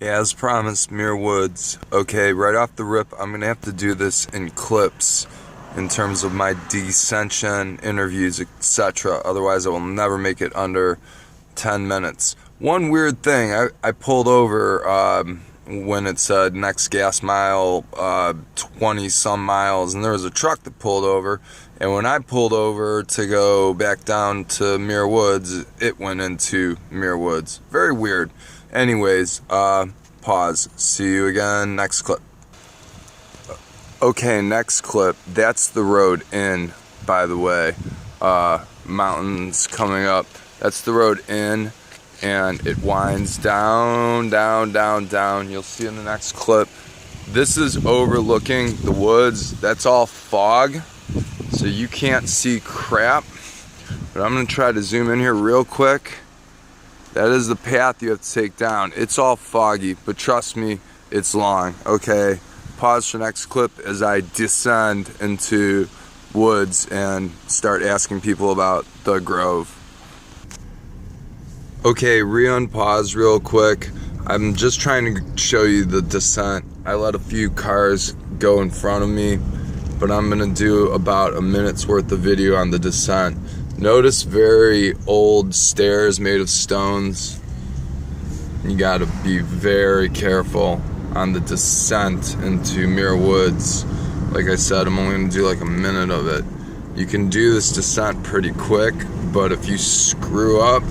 As promised, Muir Woods. Okay, right off the rip, I'm gonna have to do this in clips in terms of my descension, interviews, etc. Otherwise, I will never make it under 10 minutes. One weird thing, I pulled over when it said next gas mile 20 some miles, and there was a truck that pulled over, and when I pulled over to go back down to Muir Woods, it went into Muir Woods. Very weird. Anyways, pause. See you again next clip. Okay, next clip. That's the road in, by the way. Mountains coming up. That's the road in, and it winds down, down, down, down. You'll see in the next clip. This is overlooking the woods. That's all fog, so you can't see crap. But I'm gonna try to zoom in here real quick. That is the path you have to take down. It's all foggy, but trust me, it's long. Okay, pause for next clip as I descend into woods and start asking people about the Grove. Okay, re-unpause real quick. I'm just trying to show you the descent. I let a few cars go in front of me, but I'm gonna do about a minute's worth of video on the descent. Notice very old stairs made of stones. You gotta be very careful on the descent into Muir Woods. Like I said, I'm only gonna do like a minute of it. You can do this descent pretty quick, but if you screw up,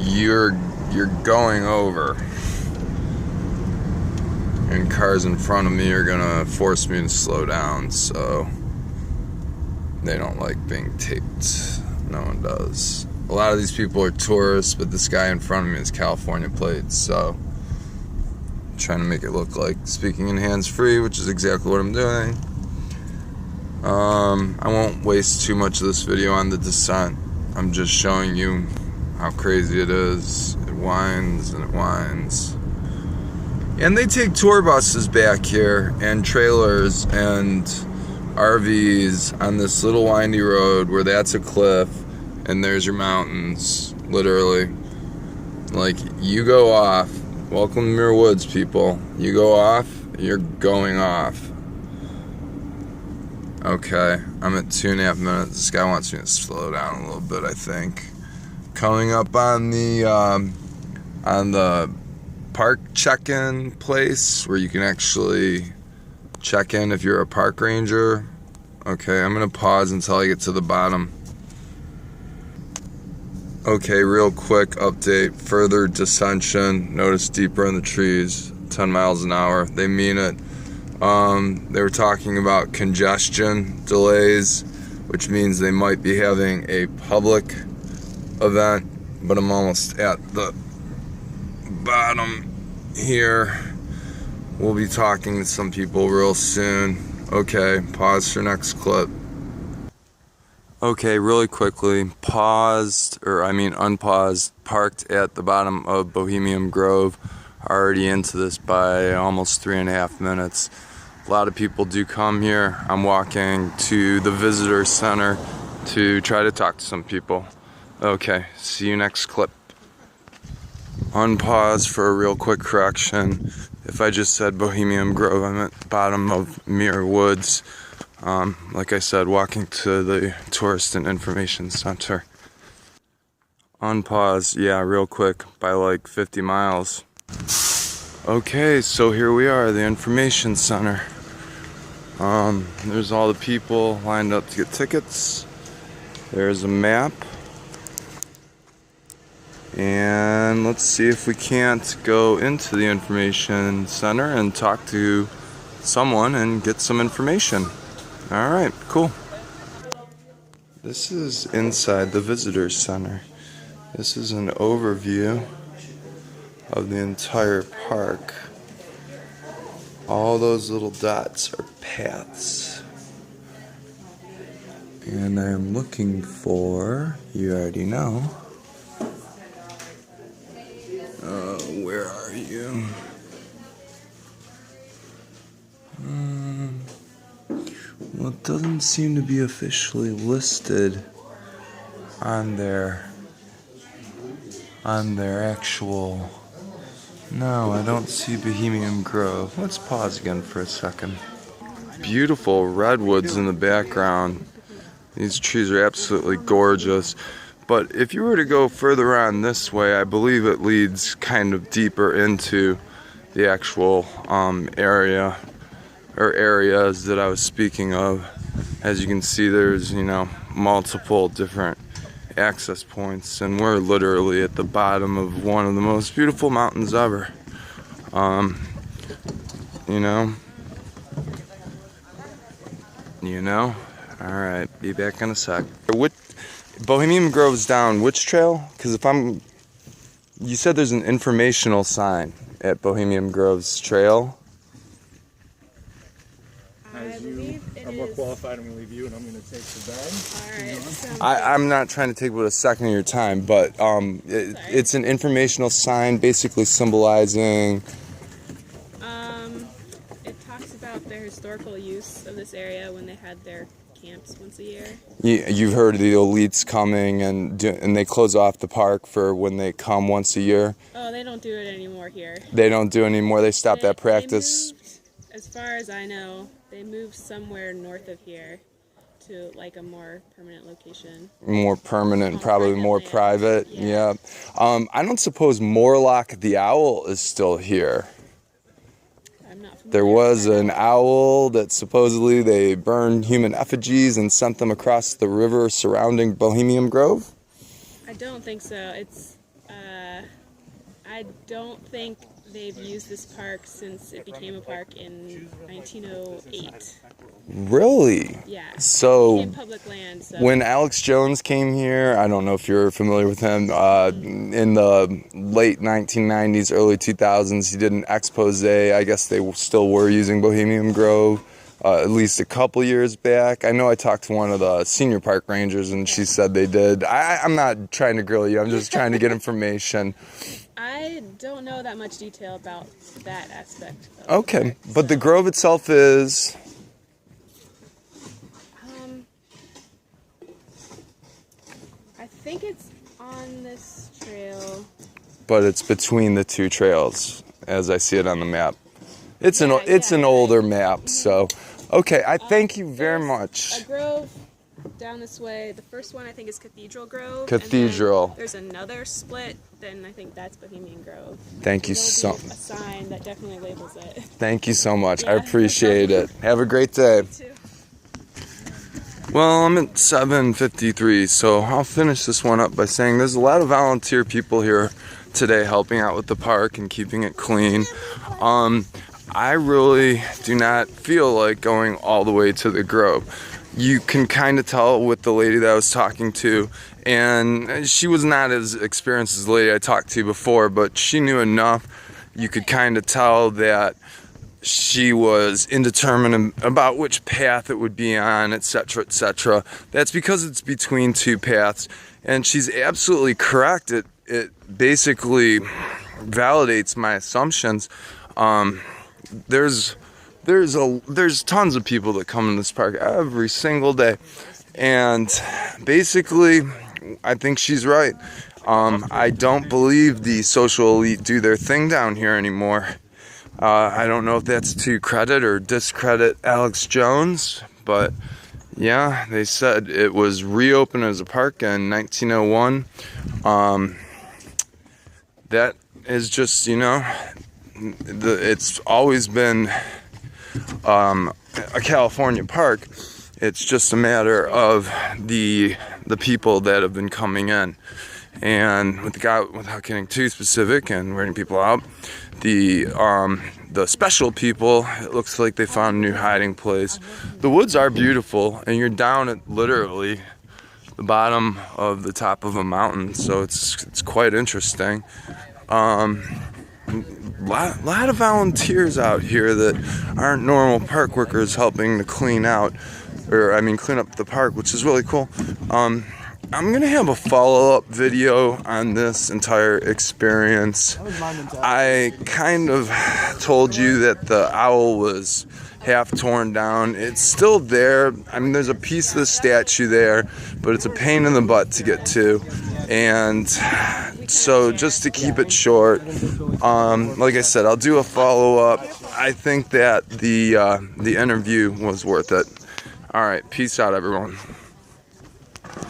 you're going over. And cars in front of me are gonna force me to slow down, so they don't like being taped. No one does. A lot of these people are tourists, but this guy in front of me is California plates, so I'm trying to make it look like speaking in hands-free, which is exactly what I'm doing. I won't waste too much of this video on the descent. I'm just showing you how crazy it is. It winds and it winds. And they take tour buses back here, and trailers, and RVs on this little windy road where that's a cliff and there's your mountains, literally. Like, you go off. Welcome to Muir Woods, people. You go off, you're going off. Okay, I'm at 2.5 minutes. This guy wants me to slow down a little bit, I think. Coming up on the park check-in place where you can actually check in if you're a park ranger. Okay, I'm gonna pause until I get to the bottom. Okay, real quick update. Further descension. Notice deeper in the trees. 10 miles an hour. They mean it. They were talking about congestion delays, which means they might be having a public event, but I'm almost at the bottom here. We'll be talking to some people real soon. Okay, pause for next clip. Okay, really quickly, unpaused, parked at the bottom of Bohemian Grove. Already into this by almost 3.5 minutes. A lot of people do come here. I'm walking to the visitor center to try to talk to some people. Okay, see you next clip. Unpause for a real quick correction. If I just said Bohemian Grove, I'm at the bottom of Muir Woods. Like I said, walking to the Tourist and Information Center. Unpause, yeah, real quick, by like 50 miles. Okay, so here we are, the Information Center. There's all the people lined up to get tickets. There's a map. And let's see if we can't go into the information center and talk to someone and get some information. Alright, cool. This is inside the visitor center. This is an overview of the entire park. All those little dots are paths. And I'm looking for, you already know, where are you? Well, it doesn't seem to be officially listed on their actual No, I don't see Bohemian Grove. Let's pause again for a second. Beautiful redwoods in the background. These trees are absolutely gorgeous. But if you were to go further on this way, I believe it leads kind of deeper into the actual area or areas that I was speaking of. As you can see, there's, you know, multiple different access points, and we're literally at the bottom of one of the most beautiful mountains ever. You know? Alright, be back in a sec. Bohemian Grove's down which trail? Because you said there's an informational sign at Bohemian Grove's trail. As you are more qualified, I'm going to leave you and I'm going to take the bag. Alright. I'm not trying to take but a second of your time, but it's an informational sign basically symbolizing... It talks about their historical use of this area when they had their camps once a year. You've heard of the elites coming and they close off the park for when they come once a year? Oh, they don't do it anymore here. They don't do it anymore? They stopped that practice? As far as I know, they moved somewhere north of here to like a more permanent location. More permanent, probably more private. Yeah. I don't suppose Morlock the owl is still here. I'm not familiar. There was an owl that supposedly they burned human effigies and sent them across the river surrounding Bohemian Grove? I don't think so. I don't think they've used this park since it became a park in 1908. Really? Yeah. So, it became public land. So. When Alex Jones came here, I don't know if you're familiar with him, in the late 1990s, early 2000s, he did an expose. I guess they still were using Bohemian Grove, at least a couple years back. I know I talked to one of the senior park rangers and she said they did. I'm not trying to grill you, I'm just trying to get information. I don't know that much detail about that aspect. Okay, but the grove itself is... I think it's on this trail. But it's between the two trails, as I see it on the map. It's an older map, so... Okay, I thank you very much. A grove down this way. The first one I think is Cathedral Grove. Cathedral. And then there's another split, then I think that's Bohemian Grove. Thank you so much. A sign that definitely labels it. Thank you so much. Yeah, I appreciate it. Have a great day. You too. Well, I'm at 7:53, so I'll finish this one up by saying there's a lot of volunteer people here today helping out with the park and keeping it clean. I really do not feel like going all the way to the Grove. You can kind of tell with the lady that I was talking to, and she was not as experienced as the lady I talked to before, but she knew enough. You could kind of tell that she was indeterminate about which path it would be on, etc., etc. That's because it's between two paths, and she's absolutely correct. It basically validates my assumptions. There's tons of people that come in this park every single day, and basically I think she's right. I don't believe the social elite do their thing down here anymore. I don't know if that's to credit or discredit Alex Jones, but yeah, they said it was reopened as a park in 1901. That is just, you know, it's always been a California park. It's just a matter of the people that have been coming in, and without getting too specific and weirding people out, the special people, it looks like they found a new hiding place. The woods are beautiful, and you're down at literally the bottom of the top of a mountain, so it's quite interesting. Lot of volunteers out here that aren't normal park workers helping to clean up the park, which is really cool. I'm gonna have a follow-up video on this entire experience. I kind of told you that the owl was half torn down. It's still there. I mean, there's a piece of the statue there, but it's a pain in the butt to get to. And so just to keep it short, like I said, I'll do a follow-up. I think that the interview was worth it. All right, peace out, everyone.